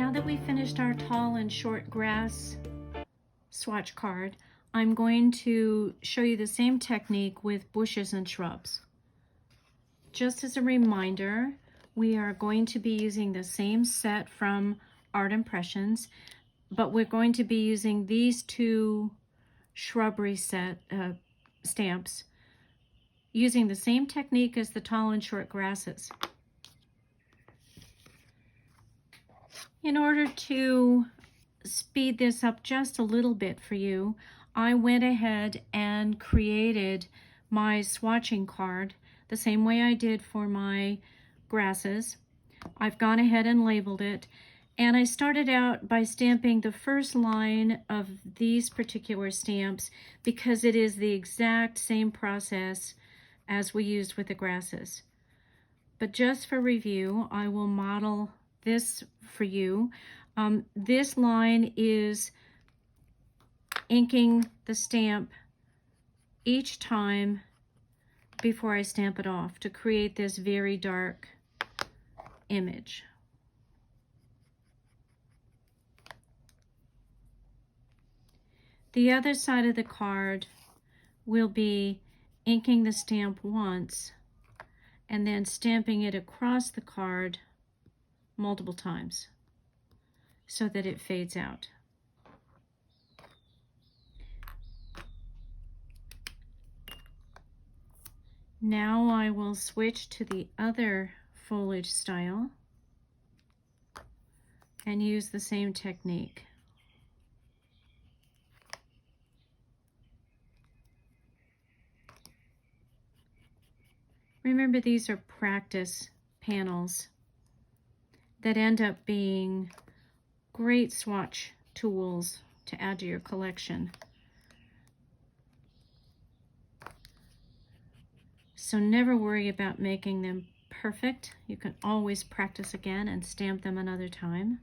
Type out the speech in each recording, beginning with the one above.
Now that we finished our tall and short grass swatch card, I'm going to show you the same technique with bushes and shrubs. Just as a reminder, we are going to be using the same set from Art Impressions, but we're going to be using these two shrubbery stamps using the same technique as the tall and short grasses. In order to speed this up just a little bit for you, I went ahead and created my swatching card the same way I did for my grasses. I've gone ahead and labeled it, and I started out by stamping the first line of these particular stamps because it is the exact same process as we used with the grasses. But just for review, I will model this for you. This line is inking the stamp each time before I stamp it off to create this very dark image. The other side of the card will be inking the stamp once and then stamping it across the card multiple times so that it fades out. Now I will switch to the other foliage style and use the same technique. Remember, these are practice panels that end up being great swatch tools to add to your collection. So never worry about making them perfect. You can always practice again and stamp them another time.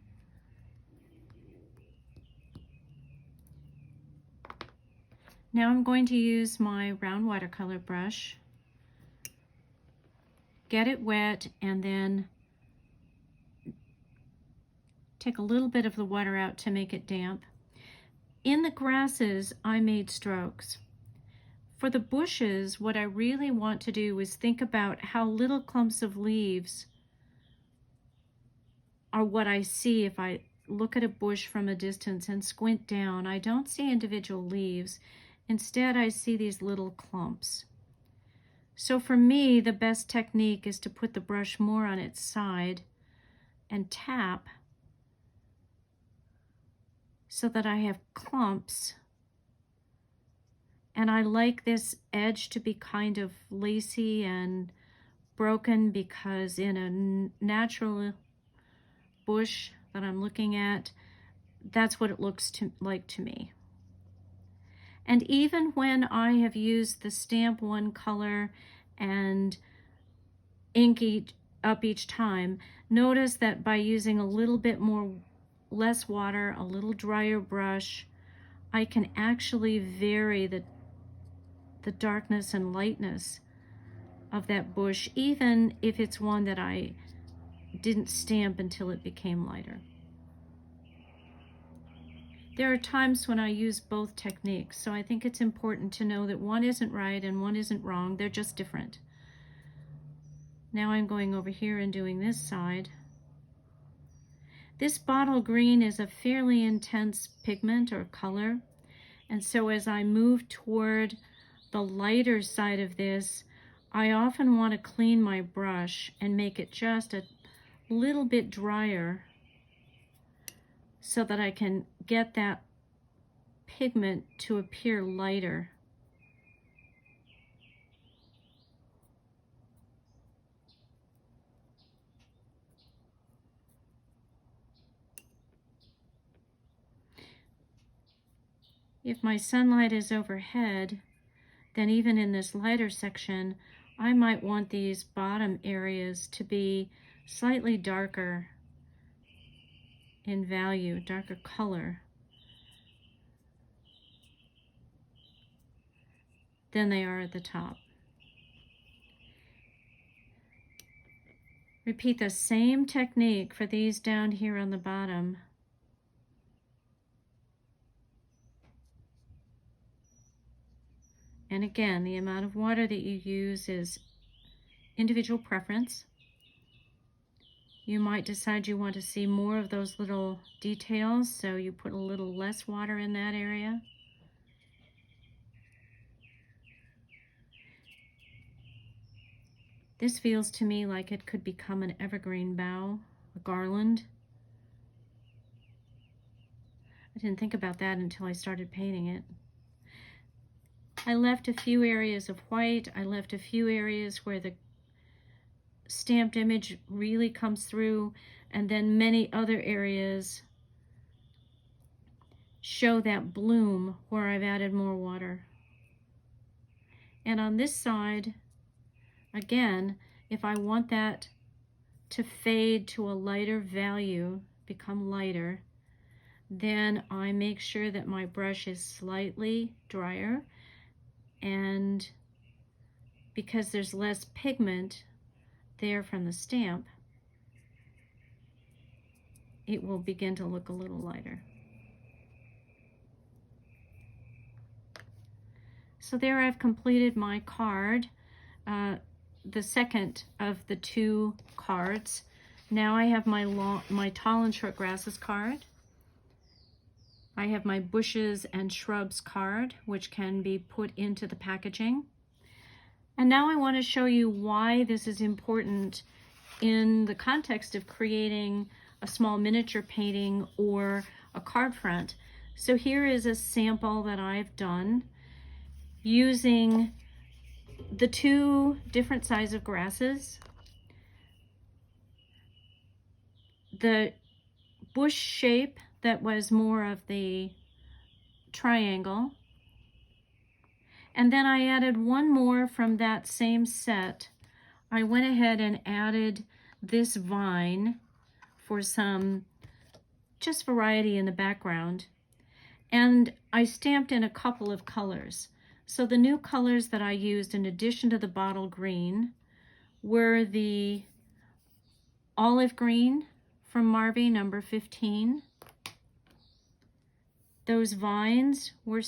Now I'm going to use my round watercolor brush, get it wet, and then take a little bit of the water out to make it damp. In the grasses, I made strokes. For the bushes, what I really want to do is think about how little clumps of leaves are what I see if I look at a bush from a distance and squint down. I don't see individual leaves. Instead, I see these little clumps. So for me, the best technique is to put the brush more on its side and tap so that I have clumps. And I like this edge to be kind of lacy and broken because in a natural bush that I'm looking at, that's what it looks like to me. And even when I have used the stamp one color and ink up each time, notice that by using a little bit less water, a little drier brush, I can actually vary the darkness and lightness of that bush, even if it's one that I didn't stamp until it became lighter. There are times when I use both techniques, so I think it's important to know that one isn't right and one isn't wrong. They're just different. Now I'm going over here and doing this side. This bottle green is a fairly intense pigment or color, and so as I move toward the lighter side of this, I often want to clean my brush and make it just a little bit drier so that I can get that pigment to appear lighter. If my sunlight is overhead, then even in this lighter section, I might want these bottom areas to be slightly darker in value, darker color than they are at the top. Repeat the same technique for these down here on the bottom. And again, the amount of water that you use is individual preference. You might decide you want to see more of those little details, so you put a little less water in that area. This feels to me like it could become an evergreen bough, a garland. I didn't think about that until I started painting it. I left a few areas of white. I left a few areas where the stamped image really comes through, and then many other areas show that bloom where I've added more water. And on this side, again, if I want that to fade to a lighter value, become lighter, then I make sure that my brush is slightly drier, and because there's less pigment there from the stamp, it will begin to look a little lighter. So there I've completed my card, the second of the two cards. Now I have my tall and short grasses card. I have my bushes and shrubs card, which can be put into the packaging. And now I want to show you why this is important in the context of creating a small miniature painting or a card front. So here is a sample that I've done using the two different sizes of grasses. The bush shape that was more of the triangle. And then I added one more from that same set. I went ahead and added this vine for some just variety in the background. And I stamped in a couple of colors. So the new colors that I used in addition to the bottle green were the olive green from Marvy, number 15. Those vines were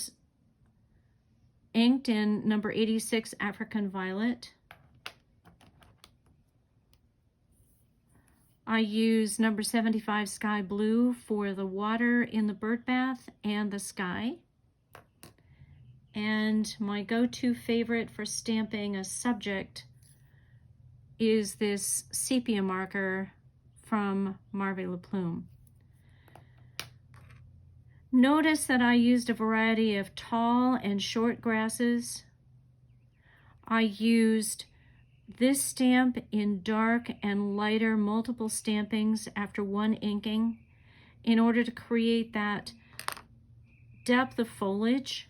inked in number 86, African Violet. I used number 75, Sky Blue, for the water in the bird bath and the sky. And my go-to favorite for stamping a subject is this sepia marker from Marvy La Plume. Notice that I used a variety of tall and short grasses. I used this stamp in dark and lighter multiple stampings after one inking in order to create that depth of foliage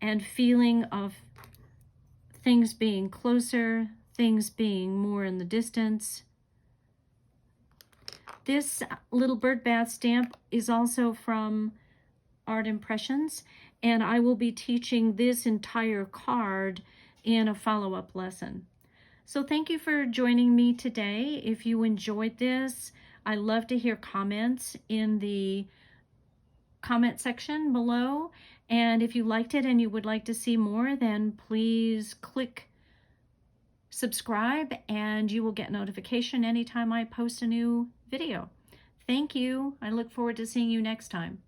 and feeling of things being closer, things being more in the distance. This little bird bath stamp is also from Art Impressions, and I will be teaching this entire card in a follow-up lesson. So thank you for joining me today. If you enjoyed this, I love to hear comments in the comment section below. And if you liked it and you would like to see more, then please click subscribe and you will get notification anytime I post a new video. Thank you. I look forward to seeing you next time.